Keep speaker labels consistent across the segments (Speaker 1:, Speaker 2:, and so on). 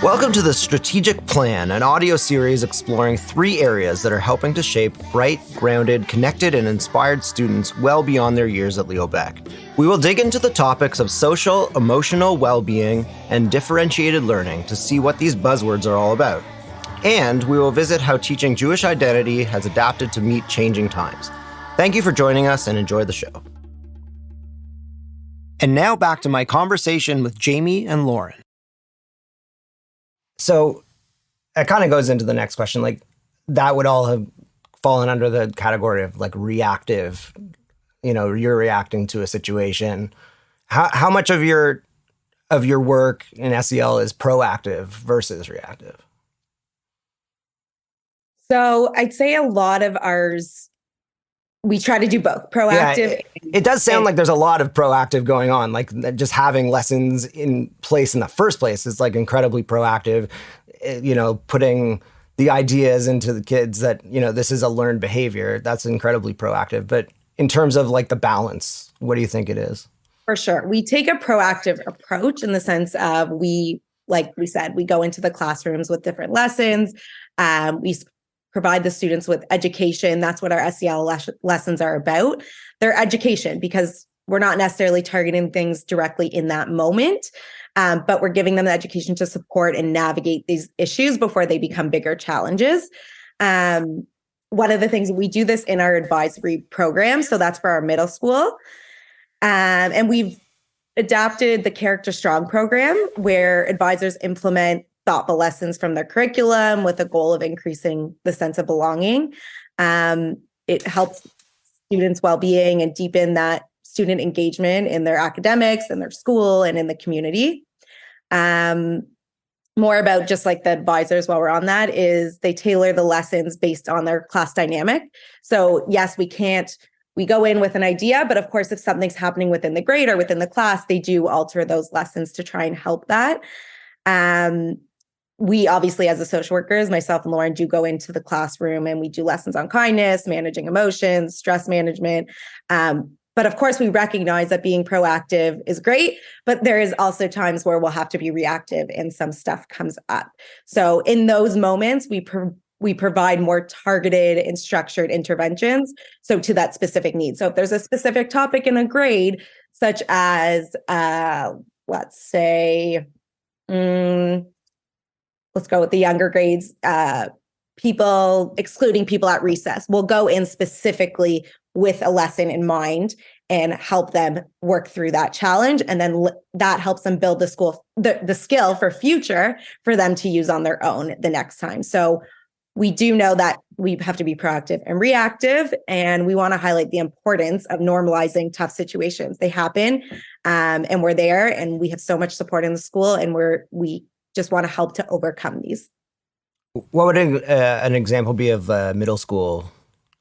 Speaker 1: Welcome to the Strategic Plan, an audio series exploring 3 areas that are helping to shape bright, grounded, connected, and inspired students well beyond their years at Leo Baeck. We will dig into the topics of social, emotional well-being, and differentiated learning to see what these buzzwords are all about. And we will visit how teaching Jewish identity has adapted to meet changing times. Thank you for joining us and enjoy the show. And now back to my conversation with Jayme and Lauren. So it kind of goes into the next question, like that would all have fallen under the category of like reactive, you're reacting to a situation. How much of your work in SEL is proactive versus reactive?
Speaker 2: So I'd say a lot of ours, we try to do both proactive.
Speaker 1: Yeah, it does sound like there's a lot of proactive going on. Like just having lessons in place in the first place is like incredibly proactive, putting the ideas into the kids that, this is a learned behavior. That's incredibly proactive. But in terms of like the balance, what do you think it is?
Speaker 2: For sure. We take a proactive approach in the sense of like we said, we go into the classrooms with different lessons. We provide the students with education. That's what our SEL lessons are about. They're education because we're not necessarily targeting things directly in that moment, but we're giving them the education to support and navigate these issues before they become bigger challenges. One of the things, we do this in our advisory program. So that's for our middle school. And we've adapted the Character Strong program where advisors implement thoughtful lessons from their curriculum with a goal of increasing the sense of belonging. It helps students' well-being and deepen that student engagement in their academics and their school and in the community. More about just like the advisors while we're on that is they tailor the lessons based on their class dynamic. So yes, we go in with an idea, but of course, if something's happening within the grade or within the class, they do alter those lessons to try and help that. We obviously, as the social workers, myself and Lauren, do go into the classroom and we do lessons on kindness, managing emotions, stress management. But of course, we recognize that being proactive is great, but there is also times where we'll have to be reactive and some stuff comes up. So in those moments, we provide more targeted and structured interventions. So to that specific need. So if there's a specific topic in a grade, such as, let's say, let's go with the younger grades, excluding people at recess. We'll go in specifically with a lesson in mind and help them work through that challenge. And then that helps them build the skill for future for them to use on their own the next time. So we do know that we have to be proactive and reactive, and we want to highlight the importance of normalizing tough situations. They happen, and we're there, and we have so much support in the school, and we just want to help to overcome these.
Speaker 1: What would an example be of a middle school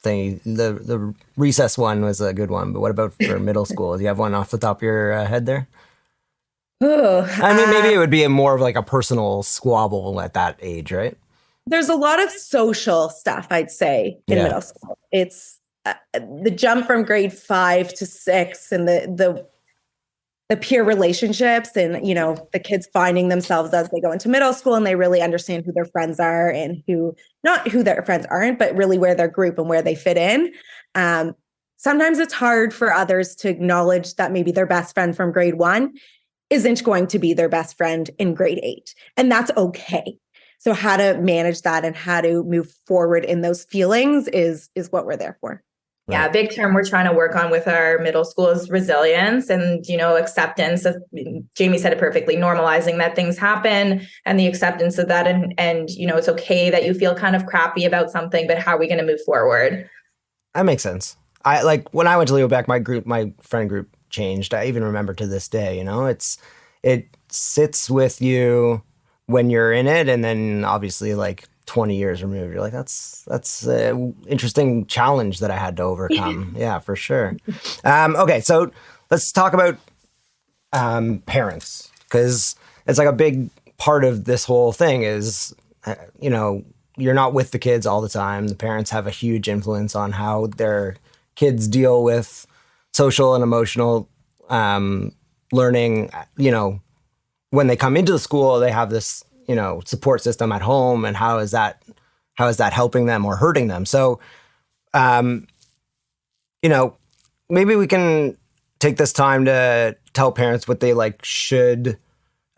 Speaker 1: thing? The recess one was a good one, but what about for middle school? Do you have one off the top of your head there? Maybe it would be more of like a personal squabble at that age, right?
Speaker 2: There's a lot of social stuff, I'd say, in middle school. It's the jump from grade 5 to 6 and the peer relationships and, the kids finding themselves as they go into middle school and they really understand who their friends are and not who their friends aren't, but really where their group and where they fit in. Sometimes it's hard for others to acknowledge that maybe their best friend from grade 1 isn't going to be their best friend in grade 8. And that's okay. So how to manage that and how to move forward in those feelings is what we're there for.
Speaker 3: Yeah, a big term we're trying to work on with our middle school is resilience and, acceptance of, Jayme said it perfectly, normalizing that things happen and the acceptance of that. And it's okay that you feel kind of crappy about something, but how are we going to move forward?
Speaker 1: That makes sense. When I went to Leo Baeck, my friend group changed. I even remember to this day, it sits with you when you're in it. And then obviously 20 years removed, you're like, that's an interesting challenge that I had to overcome. Yeah, for sure. Okay, so let's talk about parents, because it's like a big part of this whole thing is, you're not with the kids all the time. The parents have a huge influence on how their kids deal with social and emotional learning. When they come into the school, they have this support system at home, and how is that helping them or hurting them? So, maybe we can take this time to tell parents what they should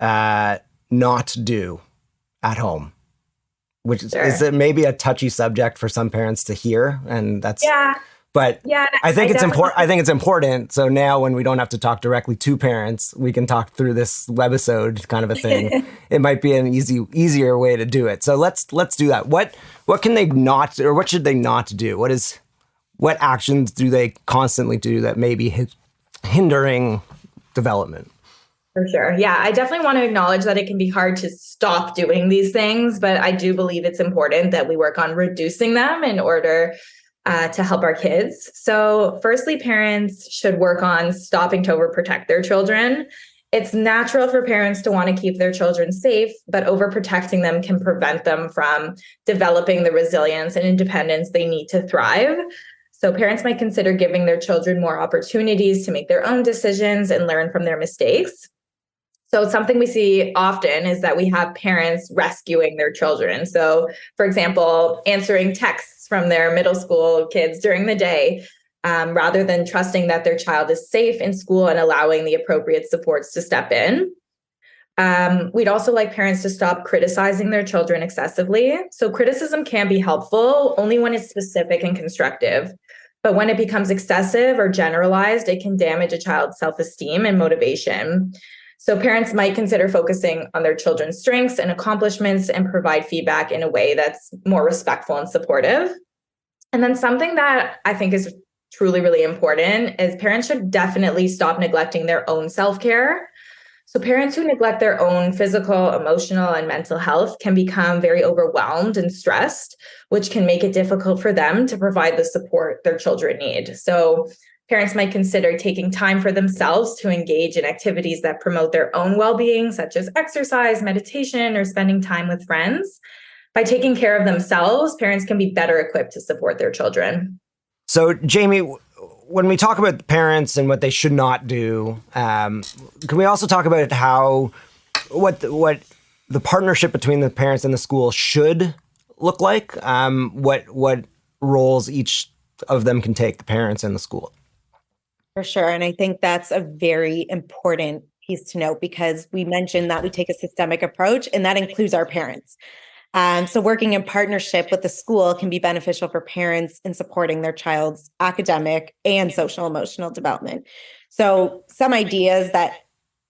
Speaker 1: not do at home, which is it maybe a touchy subject for some parents to hear, and that's But I think it's important. I think it's important. So now, when we don't have to talk directly to parents, we can talk through this webisode kind of a thing. It might be an easier way to do it. So let's do that. What can they not, or what should they not do? What actions do they constantly do that may be hindering development?
Speaker 3: For sure. Yeah, I definitely want to acknowledge that it can be hard to stop doing these things, but I do believe it's important that we work on reducing them in order to help our kids. So firstly, parents should work on stopping to overprotect their children. It's natural for parents to want to keep their children safe, but overprotecting them can prevent them from developing the resilience and independence they need to thrive. So parents might consider giving their children more opportunities to make their own decisions and learn from their mistakes. So something we see often is that we have parents rescuing their children. So, for example, answering texts from their middle school kids during the day, rather than trusting that their child is safe in school and allowing the appropriate supports to step in. We'd also like parents to stop criticizing their children excessively. So criticism can be helpful only when it's specific and constructive. But when it becomes excessive or generalized, it can damage a child's self-esteem and motivation. So parents might consider focusing on their children's strengths and accomplishments and provide feedback in a way that's more respectful and supportive. And then something that I think is truly, really important is parents should definitely stop neglecting their own self-care. So parents who neglect their own physical, emotional, and mental health can become very overwhelmed and stressed, which can make it difficult for them to provide the support their children need. So parents might consider taking time for themselves to engage in activities that promote their own well-being, such as exercise, meditation, or spending time with friends. By taking care of themselves, parents can be better equipped to support their children.
Speaker 1: So, Jayme, when we talk about parents and what they should not do, can we also talk about what the partnership between the parents and the school should look like? What roles each of them can take, the parents and the school?
Speaker 2: For sure. And I think that's a very important piece to note, because we mentioned that we take a systemic approach, and that includes our parents. So working in partnership with the school can be beneficial for parents in supporting their child's academic and social emotional development. So some ideas that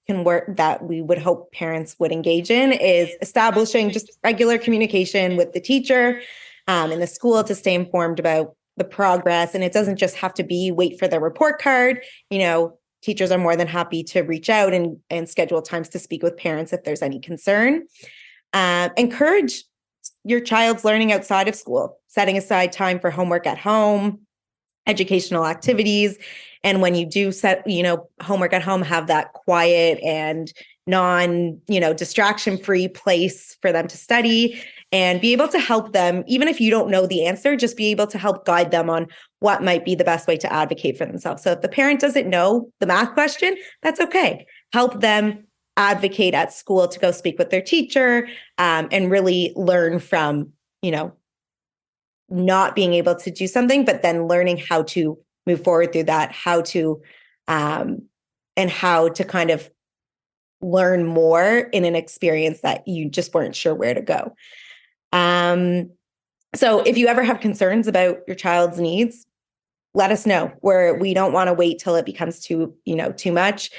Speaker 2: can work that we would hope parents would engage in is establishing just regular communication with the teacher in the school to stay informed about the progress. And it doesn't just have to be wait for the report card. Teachers are more than happy to reach out and schedule times to speak with parents if there's any concern. Encourage your child's learning outside of school, setting aside time for homework at home, educational activities. And when you do set, homework at home, have that quiet and distraction-free place for them to study, and be able to help them, even if you don't know the answer, just be able to help guide them on what might be the best way to advocate for themselves. So if the parent doesn't know the math question, that's okay. Help them advocate at school to go speak with their teacher, and really learn from, not being able to do something, but then learning how to move forward through that, how to kind of learn more in an experience that you just weren't sure where to go. So if you ever have concerns about your child's needs, let us know. We don't want to wait till it becomes too much.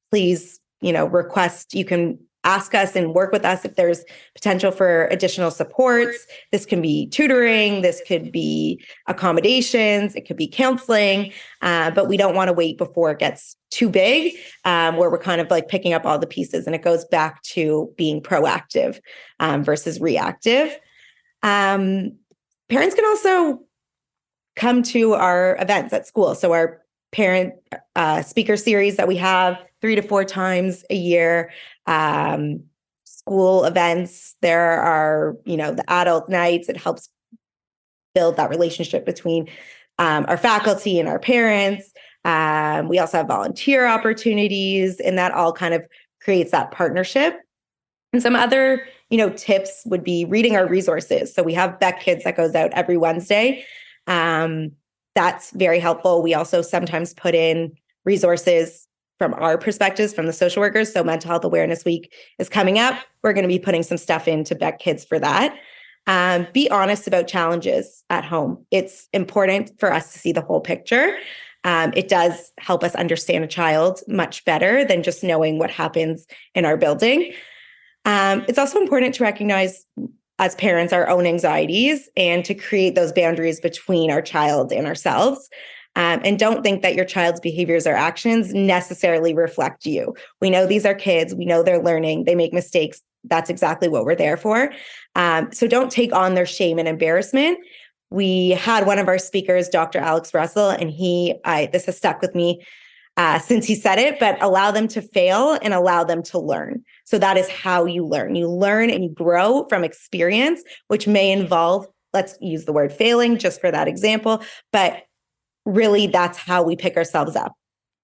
Speaker 2: Please, request, you can ask us and work with us if there's potential for additional supports. This can be tutoring, this could be accommodations, it could be counseling, but we don't want to wait before it gets too big, where we're kind of picking up all the pieces, and it goes back to being proactive versus reactive. Parents can also come to our events at school. So our parent speaker series that we have 3 to 4 times a year, school events. There are, the adult nights. It helps build that relationship between our faculty and our parents. We also have volunteer opportunities, and that all kind of creates that partnership. And some other, tips would be reading our resources. So we have Beck Kids that goes out every Wednesday. That's very helpful. We also sometimes put in resources from our perspectives, from the social workers. So Mental Health Awareness Week is coming up. We're going to be putting some stuff into Beck Kids for that. Be honest about challenges at home. It's important for us to see the whole picture. It does help us understand a child much better than just knowing what happens in our building. It's also important to recognize as parents our own anxieties and to create those boundaries between our child and ourselves. And don't think that your child's behaviors or actions necessarily reflect you. We know these are kids. We know they're learning. They make mistakes. That's exactly what we're there for. So don't take on their shame and embarrassment. We had one of our speakers, Dr. Alex Russell, and this has stuck with me since he said it, but allow them to fail and allow them to learn. So that is how you learn. You learn and you grow from experience, which may involve, let's use the word failing just for that example, but really that's how we pick ourselves up.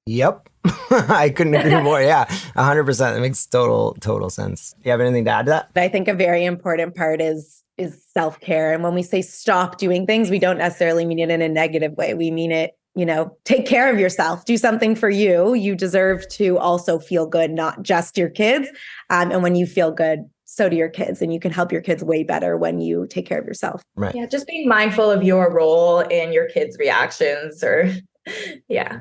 Speaker 1: Yep. I couldn't agree more. Yeah, 100%. That makes total sense. You have anything to add to that?
Speaker 2: I think a very important part is self-care. And when we say stop doing things, we don't necessarily mean it in a negative way. We mean it, take care of yourself, do something for you. You deserve to also feel good, not just your kids. And when you feel good, so do your kids. And you can help your kids way better when you take care of yourself.
Speaker 1: Right.
Speaker 3: Yeah, just being mindful of your role in your kids' reactions yeah.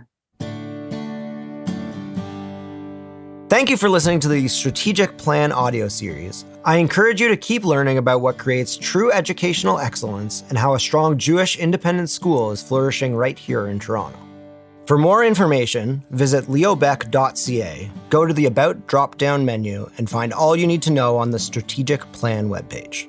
Speaker 1: Thank you for listening to the Strategic Plan audio series. I encourage you to keep learning about what creates true educational excellence and how a strong Jewish independent school is flourishing right here in Toronto. For more information, visit leobeck.ca, go to the About drop-down menu, and find all you need to know on the Strategic Plan webpage.